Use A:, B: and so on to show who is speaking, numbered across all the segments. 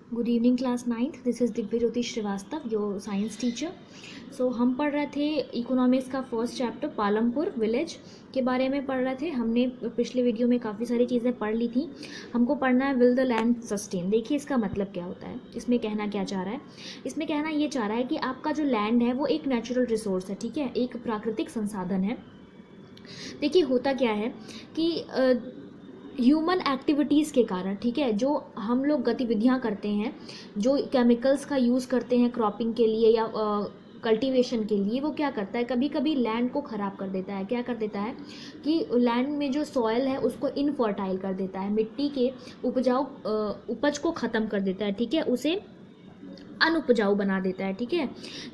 A: Good evening class 9th। This is Divya Jyoti Srivastava, your science teacher. सो हम पढ़ रहे थे इकोनॉमिक्स का फर्स्ट चैप्टर पालमपुर विलेज के बारे में पढ़ रहे थे। हमने पिछले वीडियो में काफ़ी सारी चीज़ें पढ़ ली थी। हमको पढ़ना है विल द लैंड सस्टेन। देखिए इसका मतलब क्या होता है, इसमें कहना क्या चाह रहा है। इसमें कहना ये चाह रहा है कि आपका जो लैंड है वो एक नेचुरल रिसोर्स है, ठीक है, एक प्राकृतिक संसाधन है। देखिए होता क्या है कि ह्यूमन एक्टिविटीज़ के कारण, ठीक है, जो हम लोग गतिविधियां करते हैं, जो केमिकल्स का यूज़ करते हैं क्रॉपिंग के लिए या कल्टीवेशन के लिए, वो क्या करता है, कभी कभी लैंड को ख़राब कर देता है। क्या कर देता है कि लैंड में जो सॉयल है उसको इनफर्टाइल कर देता है, मिट्टी के उपज को ख़त्म कर देता है, ठीक है, उसे अनुपजाऊ बना देता है, ठीक है।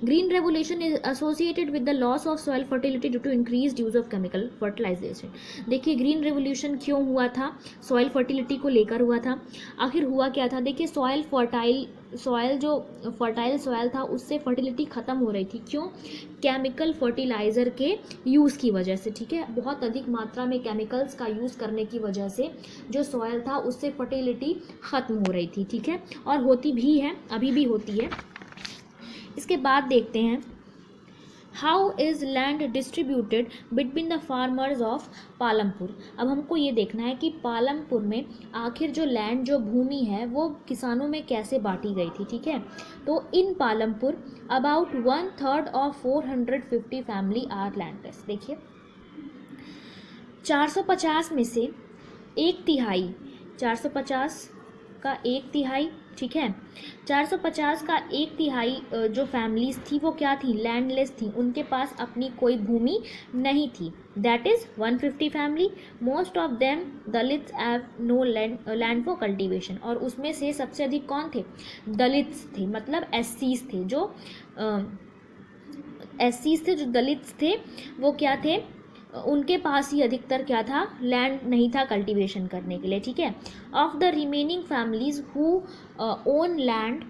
A: Green revolution is associated with the loss of soil fertility due to increased use of chemical fertilization. देखिए ग्रीन रेवोल्यूशन क्यों हुआ था, सॉइल फर्टिलिटी को लेकर हुआ था। आखिर हुआ क्या था, देखिए सॉइल जो फर्टाइल सॉइल था उससे फर्टिलिटी ख़त्म हो रही थी। क्यों? केमिकल फर्टिलाइज़र के यूज़ की वजह से, ठीक है, बहुत अधिक मात्रा में केमिकल्स का यूज़ करने की वजह से जो सॉइल था उससे फर्टिलिटी ख़त्म हो रही थी, ठीक है, और होती भी है, अभी भी होती है। इसके बाद देखते हैं how is land distributed between the farmers of Palampur. अब हमको ये देखना है कि पालमपुर में आखिर जो लैंड, जो भूमि है, वो किसानों में कैसे बांटी गई थी, ठीक है। तो in Palampur about 1/3 of 450 family are landless. देखिए 450 में से 1/3, 450 का 1/3, ठीक है, 450 का 1/3 जो फैमिलीज थी वो क्या थी, लैंडलेस थी, उनके पास अपनी कोई भूमि नहीं थी। That is 150 family. Most of them Dalits have no land for cultivation. और उसमें से सबसे अधिक कौन थे, दलित्स थे, मतलब एससीज थे। जो एससीज थे, जो दलित्स थे, वो क्या थे, उनके पास ही अधिकतर क्या था, लैंड नहीं था कल्टीवेशन करने के लिए, ठीक है। Of the remaining families who own land,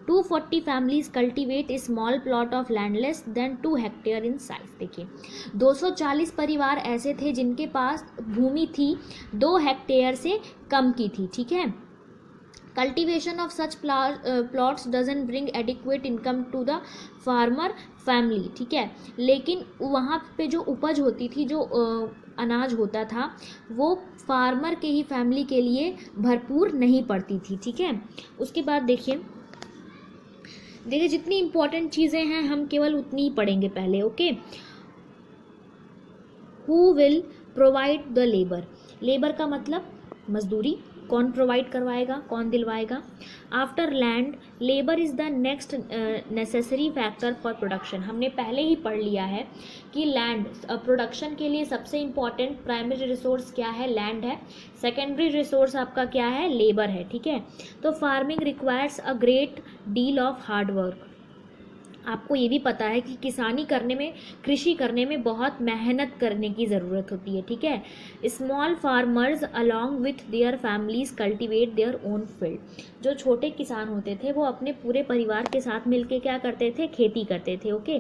A: 240 families cultivate A small plot of land less than 2 hectare in size. देखिए 240 परिवार ऐसे थे जिनके पास भूमि थी 2 हेक्टेयर से कम की थी, ठीक है। Cultivation of such plots doesn't bring adequate income to the farmer family, ठीक है, लेकिन वहाँ पे जो उपज होती थी, जो अनाज होता था, वो फार्मर के ही फैमिली के लिए भरपूर नहीं पड़ती थी, ठीक है। उसके बाद देखिए जितनी इंपॉर्टेंट चीज़ें हैं हम केवल उतनी ही पढ़ेंगे पहले, okay. Who will provide the labour. Labour का मतलब मजदूरी, कौन प्रोवाइड करवाएगा, कौन दिलवाएगा। After land labour is the next necessary factor for production. हमने पहले ही पढ़ लिया है कि लैंड प्रोडक्शन के लिए सबसे इम्पॉर्टेंट प्राइमरी रिसोर्स क्या है, लैंड है। सेकेंडरी रिसोर्स आपका क्या है, लेबर है, ठीक है। तो farming requires a great deal of hard work. आपको ये भी पता है कि किसानी करने में, कृषि करने में बहुत मेहनत करने की ज़रूरत होती है, ठीक है। Small farmers along with their families cultivate their own field. जो छोटे किसान होते थे वो अपने पूरे परिवार के साथ मिलकर क्या करते थे, खेती करते थे, okay.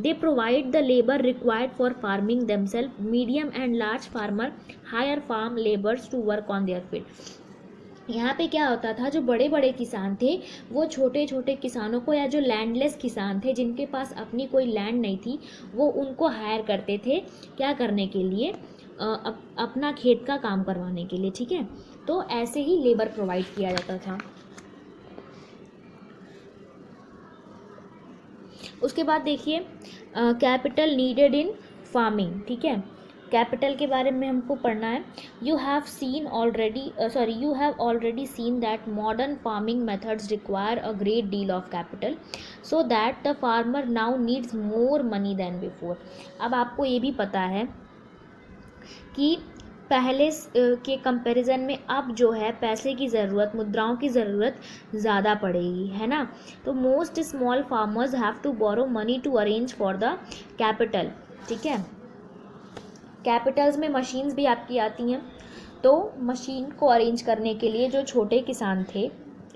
A: They provide the labour required for farming themselves. Medium and large farmer hire farm labours to work on their field. यहाँ पे क्या होता था, जो बड़े बड़े किसान थे वो छोटे छोटे किसानों को, या जो लैंडलेस किसान थे जिनके पास अपनी कोई लैंड नहीं थी, वो उनको हायर करते थे क्या करने के लिए, अपना खेत का काम करवाने के लिए, ठीक है। तो ऐसे ही लेबर प्रोवाइड किया जाता था। उसके बाद देखिए कैपिटल नीडेड इन फार्मिंग, ठीक है। कैपिटल के बारे में हमको पढ़ना है। You have already seen that modern farming methods require a great deal of capital, so that the farmer now needs more money than before. अब आपको ये भी पता है कि पहले के कंपैरिजन में अब जो है पैसे की ज़रूरत, मुद्राओं की ज़रूरत ज़्यादा पड़ेगी, है ना। तो most small farmers have to borrow money to arrange for the capital, ठीक है। कैपिटल्स में मशीन्स भी आपकी आती हैं, तो मशीन को अरेंज करने के लिए जो छोटे किसान थे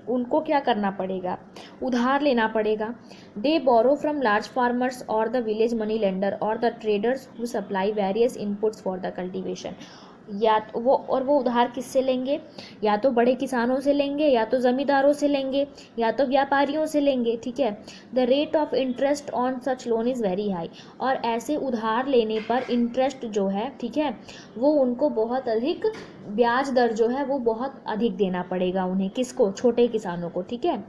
A: उनको क्या करना पड़ेगा, उधार लेना पड़ेगा। दे बोरो फ्रॉम लार्ज फार्मर्स और द विलेज मनी लेंडर और the traders who supply various inputs for the cultivation. या तो वो उधार किससे लेंगे, या तो बड़े किसानों से लेंगे, या तो ज़मींदारों से लेंगे, या तो व्यापारियों से लेंगे, ठीक है। The rate of interest on such loan is very high, और ऐसे उधार लेने पर इंटरेस्ट जो है, ठीक है, वो उनको बहुत अधिक, ब्याज दर जो है वो बहुत अधिक देना पड़ेगा उन्हें, किसको, छोटे किसानों को, ठीक है।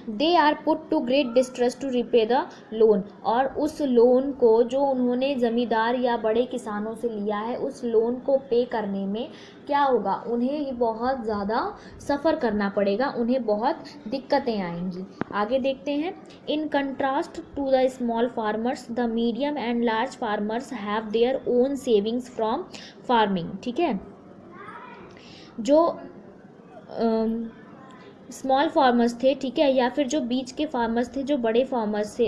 A: They are put to great distress to repay the loan, और उस लोन को जो उन्होंने ज़मींदार या बड़े किसानों से लिया है, उस लोन को पे करने में क्या होगा, उन्हें ही बहुत ज़्यादा सफ़र करना पड़ेगा, उन्हें बहुत दिक्कतें आएंगी। आगे देखते हैं। In contrast to the small farmers, the medium and large farmers have their own savings from farming, ठीक है। जो स्मॉल फार्मर्स थे, ठीक है, या फिर जो बीच के फार्मर्स थे, जो बड़े फार्मर्स थे,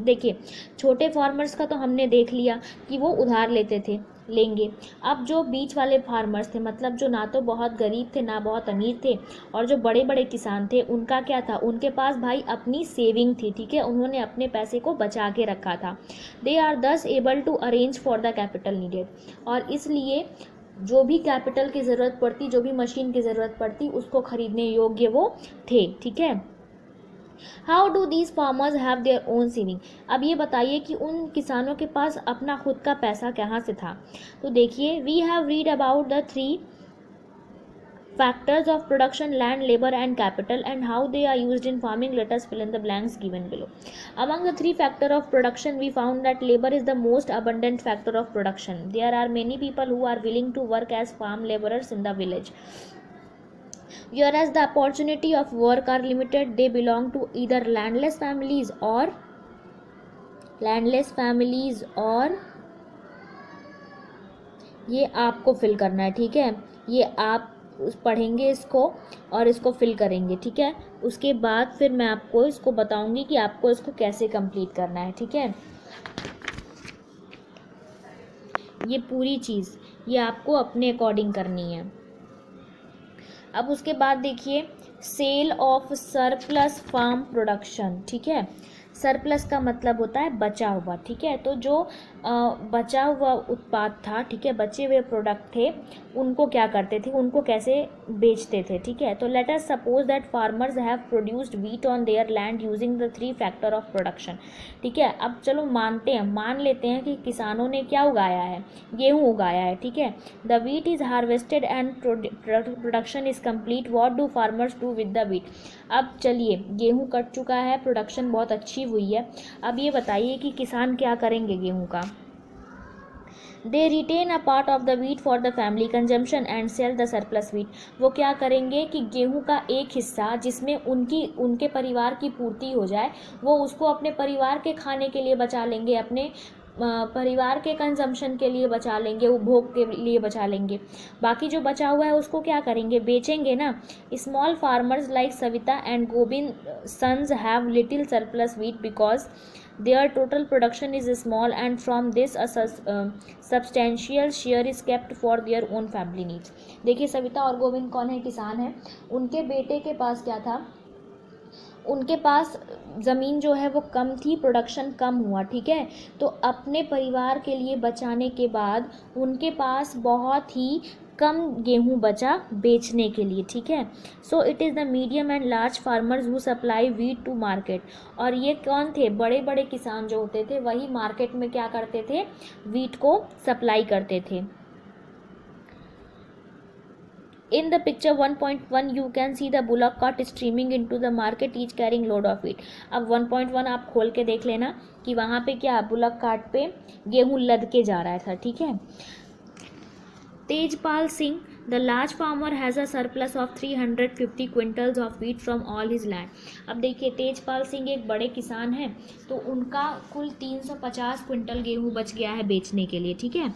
A: देखिए छोटे फार्मर्स का तो हमने देख लिया कि वो उधार लेंगे। अब जो बीच वाले फार्मर्स थे, मतलब जो ना तो बहुत गरीब थे ना बहुत अमीर थे, और जो बड़े बड़े किसान थे, उनका क्या था, उनके पास भाई अपनी सेविंग थी, ठीक है, उन्होंने अपने पैसे को बचा के रखा था। They are thus able to arrange for the capital needed, और इसलिए जो भी कैपिटल की ज़रूरत पड़ती, जो भी मशीन की ज़रूरत पड़ती, उसको खरीदने योग्य वो थे, ठीक है। How do these farmers have their own saving, अब ये बताइए कि उन किसानों के पास अपना खुद का पैसा कहाँ से था। तो देखिए, we have read about the 3 factors of production, land, labor and capital, and how they are used in farming. Let us fill in the blanks given below. Among the 3 factors of production, we found that labor is the most abundant factor of production. There are many people who are willing to work as farm laborers in the village. Whereas the opportunity of work are limited, they belong to either landless families or ये आपको fill करना है, ठीक है, ये आप पढ़ेंगे इसको और इसको फिल करेंगे, ठीक है। उसके बाद फिर मैं आपको इसको बताऊंगी कि आपको इसको कैसे कंप्लीट करना है, ठीक है। ये पूरी चीज़ ये आपको अपने अकॉर्डिंग करनी है। अब उसके बाद देखिए, sale of surplus farm production, ठीक है। सरप्लस का मतलब होता है बचा हुआ, ठीक है। तो जो बचा हुआ उत्पाद था, ठीक है, बचे हुए प्रोडक्ट थे, उनको क्या करते थे, उनको कैसे बेचते थे, ठीक है। तो let us suppose that farmers have produced wheat on their land using the 3 factor of production, ठीक है। अब चलो मान लेते हैं कि किसानों ने क्या उगाया है, गेहूँ उगाया है, ठीक है। The wheat is harvested and production is complete, what do farmers do with the wheat. अब चलिए, गेहूँ कट चुका है, प्रोडक्शन बहुत अच्छी हुई है, अब ये बताइए कि किसान क्या करेंगे गेहूँ का। They retain a part of the wheat for the family consumption and sell the surplus wheat. वो क्या करेंगे कि गेहूं का एक हिस्सा जिसमें उनके परिवार की पूर्ति हो जाए, वो उसको अपने परिवार के खाने के लिए बचा लेंगे, अपने परिवार के कंजम्पशन के लिए बचा लेंगे, उपभोग के लिए बचा लेंगे। बाकी जो बचा हुआ है उसको क्या करेंगे, बेचेंगे ना। Small farmers like Savita and Govind sons have little surplus wheat because their total production is small, and from this a substantial share is kept for their own family needs. देखिए, सविता और गोविंद कौन है, किसान है। उनके बेटे के पास क्या था, उनके पास ज़मीन जो है वो कम थी, प्रोडक्शन कम हुआ, ठीक है। तो अपने परिवार के लिए बचाने के बाद उनके पास बहुत ही कम गेहूं बचा बेचने के लिए, ठीक है। So it is the medium and large farmers who supply wheat to market. और ये कौन थे, बड़े बड़े किसान जो होते थे, वही मार्केट में क्या करते थे, व्हीट को सप्लाई करते थे। In the picture 1.1 you can see the bullock cart streaming into the market each carrying load of wheat. अब 1.1 आप खोल के देख लेना कि वहाँ पे क्या, बुलक कार्ट पे गेहूँ लद के जा रहा था, ठीक है। Tejpal Singh, the large farmer has a surplus of 350 quintals of wheat from all his land. अब देखिए, तेजपाल सिंह एक बड़े किसान हैं, तो उनका कुल 350 क्विंटल गेहूँ बच गया है बेचने के लिए, ठीक है।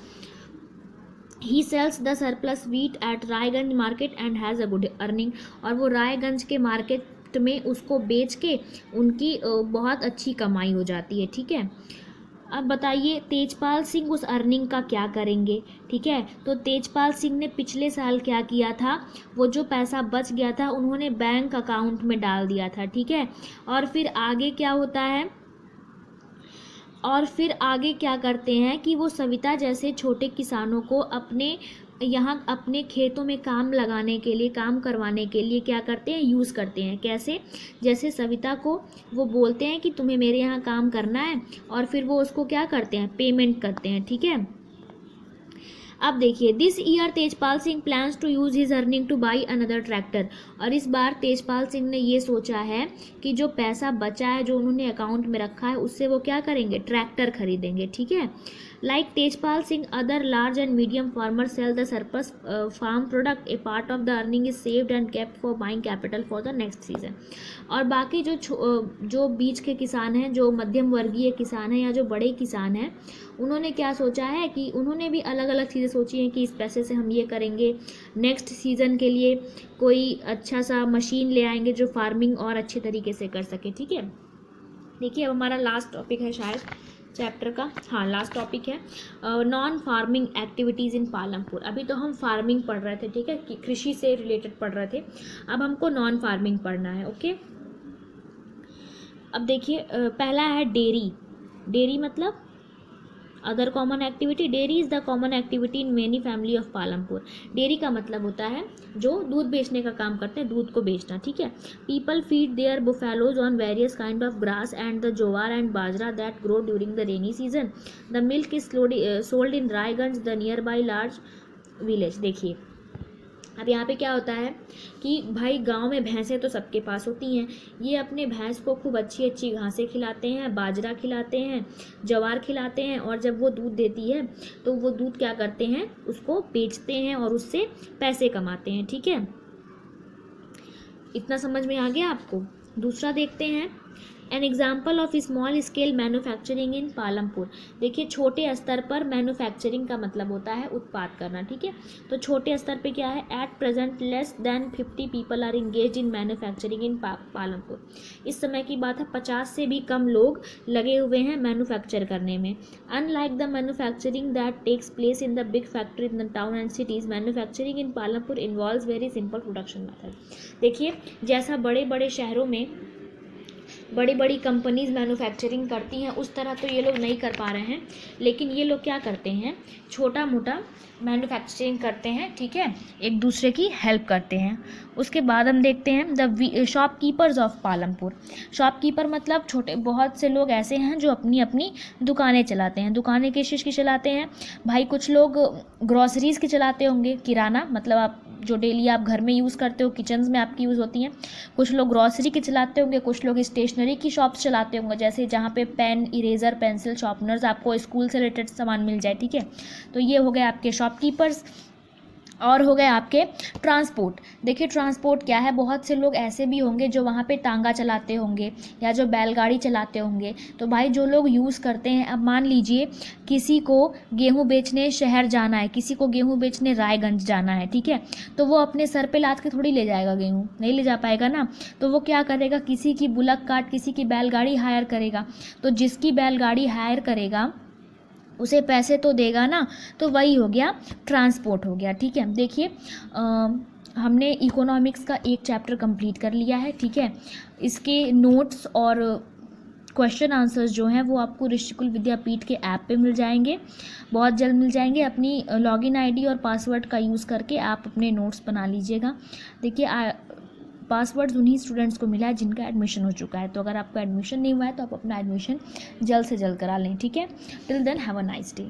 A: He sells the surplus wheat at Raiganj market and has a good earning. और वो रायगंज के मार्केट में उसको बेच के उनकी बहुत अच्छी कमाई हो जाती है, ठीक है। अब बताइए, तेजपाल सिंह उस अर्निंग का क्या करेंगे, ठीक है। तो तेजपाल सिंह ने पिछले साल क्या किया था, वो जो पैसा बच गया था उन्होंने बैंक अकाउंट में डाल दिया था, ठीक है। और फिर आगे क्या होता है, और फिर आगे क्या करते हैं कि वो सविता जैसे छोटे किसानों को अपने यहाँ अपने खेतों में काम लगाने के लिए, काम करवाने के लिए क्या करते हैं, यूज़ करते हैं। कैसे? जैसे सविता को वो बोलते हैं कि तुम्हें मेरे यहाँ काम करना है, और फिर वो उसको क्या करते हैं, पेमेंट करते हैं। ठीक है। अब देखिए, this year Tejpal Singh plans to use his earning to buy another tractor. और इस बार तेजपाल सिंह ने ये सोचा है कि जो पैसा बचा है, जो उन्होंने अकाउंट में रखा है, उससे वो क्या करेंगे, ट्रैक्टर खरीदेंगे। ठीक है। Like Tejpal Singh, other large and medium farmer sell the surplus farm product, a part of the earning is saved and kept for buying capital for the next season. और बाकी जो बीच के किसान हैं, जो मध्यम वर्गीय किसान हैं या जो बड़े किसान हैं, उन्होंने क्या सोचा है कि उन्होंने भी अलग अलग चीज़ें सोची हैं कि इस पैसे से हम ये करेंगे, नेक्स्ट सीज़न के लिए कोई अच्छा सा मशीन ले आएंगे जो फार्मिंग और अच्छे तरीके से कर सके। ठीक है। देखिए, अब हमारा लास्ट टॉपिक है शायद चैप्टर का, हाँ लास्ट टॉपिक है नॉन फार्मिंग एक्टिविटीज़ इन पालमपुर। अभी तो हम फार्मिंग पढ़ रहे थे, ठीक है, कि कृषि से रिलेटेड पढ़ रहे थे। अब हमको नॉन फार्मिंग पढ़ना है। ओके। अब देखिए, पहला है डेयरी। डेयरी मतलब other common activity. Dairy is the common activity in many family of Palampur. Dairy का मतलब होता है जो दूध बेचने का काम करते हैं, दूध को बेचना। ठीक है। People feed there buffaloes on various kind of grass and the जोवार and bajra that grow during the rainy season. The milk is sold in Raiganj, the near by large village. देखिए, अब यहाँ पे क्या होता है कि भाई गांव में भैंसें तो सबके पास होती हैं, ये अपने भैंस को खूब अच्छी अच्छी घासें खिलाते हैं, बाजरा खिलाते हैं, जवार खिलाते हैं, और जब वो दूध देती है तो वो दूध क्या करते हैं, उसको बेचते हैं और उससे पैसे कमाते हैं। ठीक है। इतना समझ में आ गया आपको। दूसरा देखते हैं, an example of small scale manufacturing in Palampur. देखिए, छोटे स्तर पर मैन्युफैक्चरिंग का मतलब होता है उत्पाद करना। ठीक है। तो छोटे स्तर पे क्या है, at present less than 50 people are engage in manufacturing in Palampur. इस समय की बात है, 50 से भी कम लोग लगे हुए हैं मैन्युफैक्चर करने में। Unlike the manufacturing that takes place in the big factory in the town and cities, manufacturing in Palampur involves very simple production method. देखिए, जैसा बड़े बड़े शहरों में बड़ी बड़ी कंपनीज मैन्युफैक्चरिंग करती हैं, उस तरह तो ये लोग नहीं कर पा रहे हैं, लेकिन ये लोग क्या करते हैं, छोटा मोटा मैन्युफैक्चरिंग करते हैं। ठीक है। एक दूसरे की हेल्प करते हैं। उसके बाद हम देखते हैं the shopkeepers of Palampur. Shopkeeper मतलब छोटे, बहुत से लोग ऐसे हैं जो अपनी अपनी दुकानें चलाते हैं। दुकानें किस चीज़ की चलाते हैं भाई? कुछ लोग ग्रॉसरीज़ के चलाते होंगे, किराना मतलब आप जो डेली आप घर में यूज़ करते हो, किचन्स में आपकी यूज़ होती हैं। कुछ लोग ग्रॉसरी के चलाते होंगे, कुछ लोग स्टेशनरी की शॉप्स चलाते होंगे, जैसे जहाँ पे पेन, इरेज़र, पेंसिल, शार्पनर्स, आपको स्कूल से रिलेटेड सामान मिल जाए। ठीक है। तो ये हो गए आपके शॉपकीपर्स। और हो गए आपके ट्रांसपोर्ट। देखिए, ट्रांसपोर्ट क्या है, बहुत से लोग ऐसे भी होंगे जो वहाँ पे टांगा चलाते होंगे या जो बैलगाड़ी चलाते होंगे। तो भाई जो लोग यूज़ करते हैं, अब मान लीजिए किसी को गेहूँ बेचने शहर जाना है, किसी को गेहूँ बेचने रायगंज जाना है। ठीक है। तो वो अपने सर पे लाद के थोड़ी ले जाएगा गेहूँ, नहीं ले जा पाएगा ना। तो वो क्या करेगा, किसी की बुलक कार्ट, किसी की बैलगाड़ी हायर करेगा। तो जिसकी बैलगाड़ी हायर करेगा उसे पैसे तो देगा ना, तो वही हो गया ट्रांसपोर्ट हो गया। ठीक है। देखिए, हमने इकोनॉमिक्स का एक चैप्टर कंप्लीट कर लिया है। ठीक है। इसके नोट्स और क्वेश्चन आंसर्स जो हैं वो आपको ऋषिकुल विद्यापीठ के ऐप पे मिल जाएंगे, बहुत जल्द मिल जाएंगे। अपनी लॉगिन आईडी और पासवर्ड का यूज़ करके आप अपने नोट्स बना लीजिएगा। देखिए, पासवर्ड्स उन्हीं स्टूडेंट्स को मिला है जिनका एडमिशन हो चुका है। तो अगर आपका एडमिशन नहीं हुआ है तो आप अपना एडमिशन जल्द से जल्द करा लें। ठीक है। Till then have a nice day.